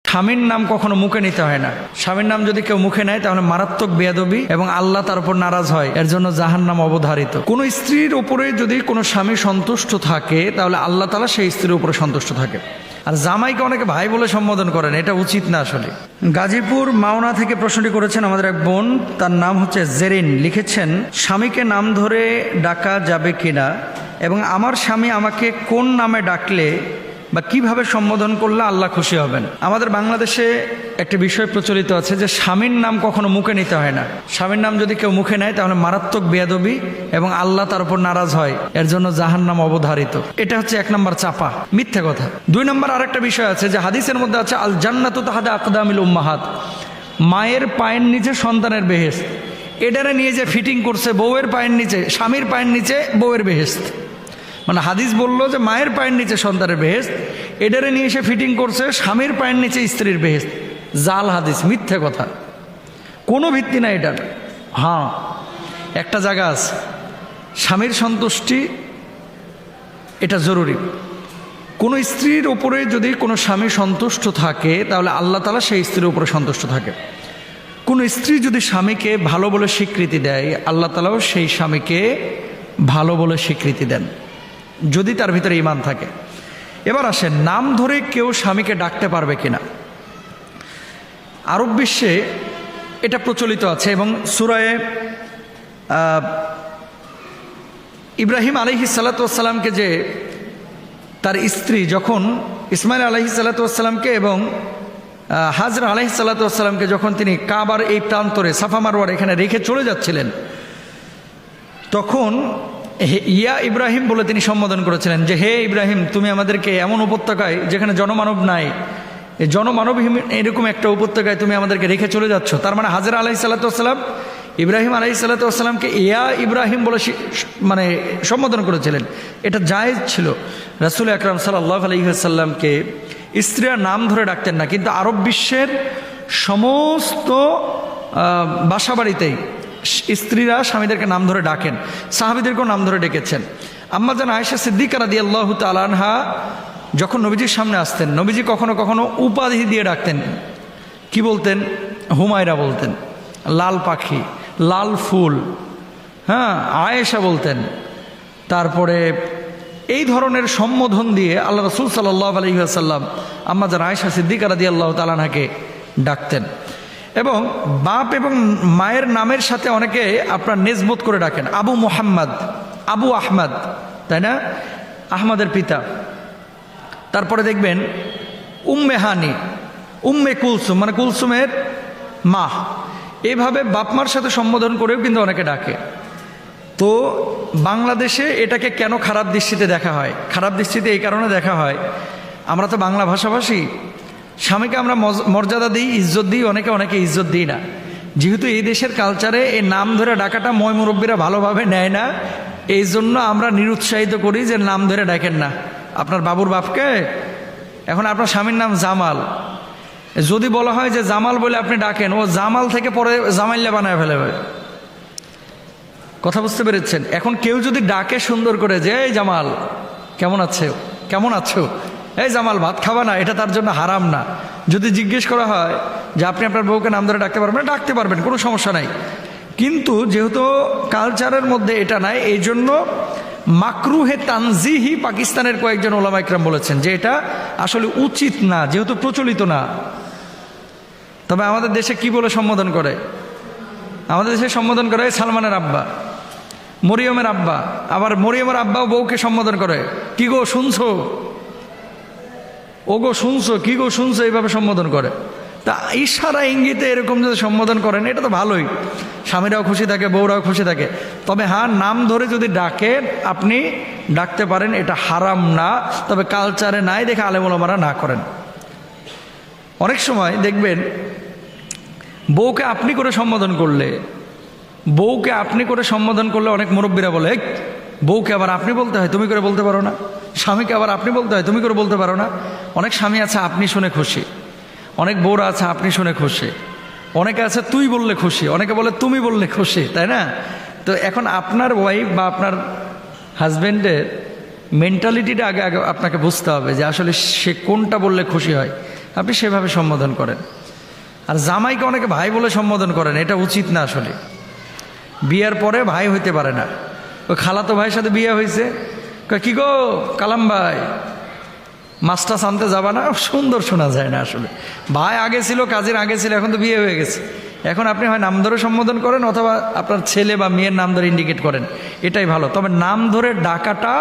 স্বামীর নাম কখনো মুখে নিতে হয় না। স্বামীর নাম যদি কেউ মুখে নেয় তাহলে মারাত্মক বেয়াদবি এবং আল্লাহ তার উপর নারাজ হয়, এর জন্য জাহান্নাম অবধারিত। কোনো স্ত্রীর উপরে যদি কোনো স্বামী সন্তুষ্ট থাকে তাহলে আল্লাহ তাআলা সেই স্ত্রীর উপরে সন্তুষ্ট থাকে। আর জামাইকে অনেকে ভাই বলে সম্বোধন করেন, এটা উচিত না আসলে। গাজীপুর মাওনা থেকে প্রশ্নটি করেছেন আমাদের এক বোন, তার নাম হচ্ছে জেরিন। লিখেছেন, স্বামীকে নাম ধরে ডাকা যাবে কিনা এবং আমার স্বামী আমাকে কোন নামে ডাকলে বা কিভাবে সম্বোধন করলে আল্লাহ খুশি হবেন। আমাদের বাংলাদেশে একটা বিষয় প্রচলিত আছে যে স্বামীর নাম কখনো মুখে নিতে হয় না। স্বামীর নাম যদি কেউ মুখে নেয় তাহলে মারাত্মক বেয়াদবি এবং আল্লাহ তার উপর নারাজ হয়, এর জন্য জাহান্নাম অবধারিত। এটা হচ্ছে 1 নম্বর চাপা, মিথ্যা কথা। 2 নম্বর আরেকটা বিষয় আছে যে হাদিসের মধ্যে আছে আল জান্নাতু তাহতা আকদামিল উম্মাহাত, মায়ের পায়ের নিচে সন্তানের বেহেশত। এটারে নিয়ে যে ফিটিং করছে বউয়ের পায়ের নিচে, স্বামীর পায়ের নিচে বউয়ের বেহেশত। মানে হাদিস বললো যে মায়ের পায়ের নিচে সন্তানের বেহেশত, এটারে নিয়ে এসে ফিটিং করছে স্বামীর পায়ের নিচে স্ত্রীর বেহেশত। জাল হাদিস, মিথ্যে কথা, কোনো ভিত্তি নাই এটার। হ্যাঁ, একটা জায়গা আছে, স্বামীর সন্তুষ্টি এটা জরুরি। কোনো স্ত্রীর উপরে যদি কোনো স্বামী সন্তুষ্ট থাকে তাহলে আল্লাহ তাআলা সেই স্ত্রীর উপরে সন্তুষ্ট থাকে। কোনো স্ত্রী যদি স্বামীকে ভালো বলে স্বীকৃতি দেয়, আল্লাহ তাআলাও সেই স্বামীকে ভালো বলে স্বীকৃতি দেন, যদি তার ভিতরে ঈমান থাকে। এবার আসেন, নাম ধরে কেউ স্বামীকে ডাকতে পারবে কিনা। আরব বিশ্বে এটা প্রচলিত আছে এবং সূরায়ে ইব্রাহিম আলাইহিস সালাতু ওয়াস সালামকে যে তার স্ত্রী যখন ইসমাইল আলাইহিস সালাতু ওয়াস সালামকে এবং হাজরা আলাইহিস সালাতু ওয়াস সালামকে যখন তিনি কাবার এই প্রান্তরে সাফা মারওয়ার এখানে রেখে চলে যাচ্ছিলেন, তখন ইয়া ইব্রাহিম বলে তিনি সম্বোধন করেছিলেন যে হে ইব্রাহিম, তুমি আমাদেরকে এমন উপত্যকায় যেখানে জনমানব নাই, এই জনমানবহীন এরকম একটা উপত্যকায় তুমি আমাদেরকে রেখে চলে যাচ্ছ। তার মানে হাজরা আলাইহিস সালাতু ওয়াস সালাম ইব্রাহিম আলাইহিস সালাতু ওয়াস সালামকে ইয়া ইব্রাহিম বলে মানে সম্বোধন করেছিলেন। এটা জায়েজ ছিল। রাসূল আকরাম সাল্লাল্লাহু আলাইহি ওয়াসাল্লামকে স্ত্রীরা নাম ধরে ডাকতেন না, কিন্তু আরব বিশ্বের সমস্ত বাসাবাড়িতেই স্ত্রীরা স্বামীদেরকে নাম ধরে ডাকেন, সাহাবীদেরকেও নাম ধরে ডেকেছেন। আম্মাজান আয়েশা সিদ্দিকা রাদিয়াল্লাহু তাআলা আনহা যখন নবীজির সামনে আসতেন, নবীজি কখনো কখনো উপাধি দিয়ে ডাকতেন। কি বলতেন? হুমায়রা বলতেন, লাল পাখি, লাল ফুল, হ্যাঁ আয়েশা বলতেন। তারপরে এই ধরনের সম্বোধন দিয়ে আল্লাহ রাসূল সাল্লাল্লাহু আলাইহি ওয়াসাল্লাম আম্মাজান আয়েশা সিদ্দিকা রাদিয়াল্লাহু তাআলা আনহাকে ডাকতেন। এবং বাপ এবং মায়ের নামের সাথে অনেকে আপনার নেসবত করে ডাকেন, আবু মুহাম্মদ, আবু আহমদ, তাই না, আহমদের পিতা। তারপরে দেখবেন উম্মে হানি, উম্মে কুলসুম মানে কুলসুমের মা। এইভাবে বাপমার সাথে সম্বোধন করেও কিন্তু অনেকে ডাকে। তো বাংলাদেশে এটাকে কেন খারাপ দৃষ্টিতে দেখা হয়? খারাপ দৃষ্টিতে এই কারণে দেখা হয়, আমরা তো বাংলা ভাষাভাষী, স্বামীকে আমরা মর্যাদা দিই, ইজ্জত দিই, অনেকে ইজ্জত দিই না। যেহেতু এই দেশের কালচারে এই নাম ধরে ডাকাটা ময় মুরব্বীরা ভালোভাবে নেয় না, এই জন্য আমরা নিরুৎসাহিত করি যে নাম ধরে ডাকেন না আপনার বাবুর বাপকে। এখন আপনার স্বামীর নাম জামাল, যদি বলা হয় যে জামাল বলে আপনি ডাকেন, ও জামাল থেকে পরে জামাইল্লা বানায় ফেলবে। কথা বুঝতে পেরেছেন? এখন কেউ যদি ডাকে সুন্দর করে যে এই জামাল কেমন আছে, কেমন আছো, এই জামাল ভাত খাবা না, এটা তার জন্য হারাম না। যদি জিজ্ঞেস করা হয় যে আপনি আপনার বউকে নাম ধরে ডাকতে পারবেন, ডাকতে পারবেন, কোনো সমস্যা নাই। কিন্তু যেহেতু কালচারের মধ্যে এটা নাই, এই জন্য মাকরুহে তানজিহি পাকিস্তানের কয়েকজন ওলামা ইকরাম বলেছেন যে এটা আসলে উচিত না, যেহেতু প্রচলিত না। তবে আমাদের দেশে কি বলে সম্বোধন করে? আমাদের দেশে সম্বোধন করে সালমানের আব্বা, মরিয়মের আব্বা। আবার মরিয়মের আব্বাও বউকে সম্বোধন করে, কি গো শুনছো, ও গো শুনছো, কি গো শুনছো, এইভাবে সম্বোধন করে। তা ইশারা ইঙ্গিতে এরকম যদি সম্বোধন করেন এটা তো ভালোই, স্বামীরাও খুশি থাকে, বউরাও খুশি থাকে। তবে হ্যাঁ, নাম ধরে যদি ডাকেন আপনি ডাকতে পারেন, এটা হারাম না। তবে কালচারে নাই দেখে আলেম ওলামারা না করেন। অনেক সময় দেখবেন বউকে আপনি করে সম্বোধন করলে, বউকে আপনি করে সম্বোধন করলে অনেক মুরব্বীরা বলে বউকে আবার আপনি বলতে হয়, তুমি করে বলতে পারো না। স্বামীকে আবার আপনি বলতে হয়, তুমি করে বলতে পারো না। অনেক স্বামী আছে আপনি শুনে খুশি, অনেক বউরা আছে আপনি শুনে খুশি, অনেকে আছে তুই বললে খুশি, অনেকে বলে তুমি বললে খুশি, তাই না? তো এখন আপনার ওয়াইফ বা আপনার হাজব্যান্ডের মেন্টালিটিটা আগে আপনাকে বুঝতে হবে যে আসলে সে কোনটা বললে খুশি হয়। আপনি সেভাবে সম্বোধন করেন। আর জামাইকে অনেকে ভাই বলে সম্বোধন করেন, এটা উচিত না আসলে। বিয়ার পরে ভাই হইতে পারে না। ওই খালাতো ভাইয়ের সাথে বিয়ে হয়েছে, কয় কি গো কালাম ভাই, মাছটা আনতে যাবা না? সুন্দর শোনা যায় না আসলে। ভাই আগে ছিল, কাজের আগে ছিল, এখন তো বিয়ে হয়ে গেছে। এখন আপনি হয় নাম ধরে সম্বোধন করেন অথবা আপনার ছেলে বা মেয়ের নাম ধরে ইন্ডিকেট করেন, এটাই ভালো। তবে নাম ধরে ডাকাটা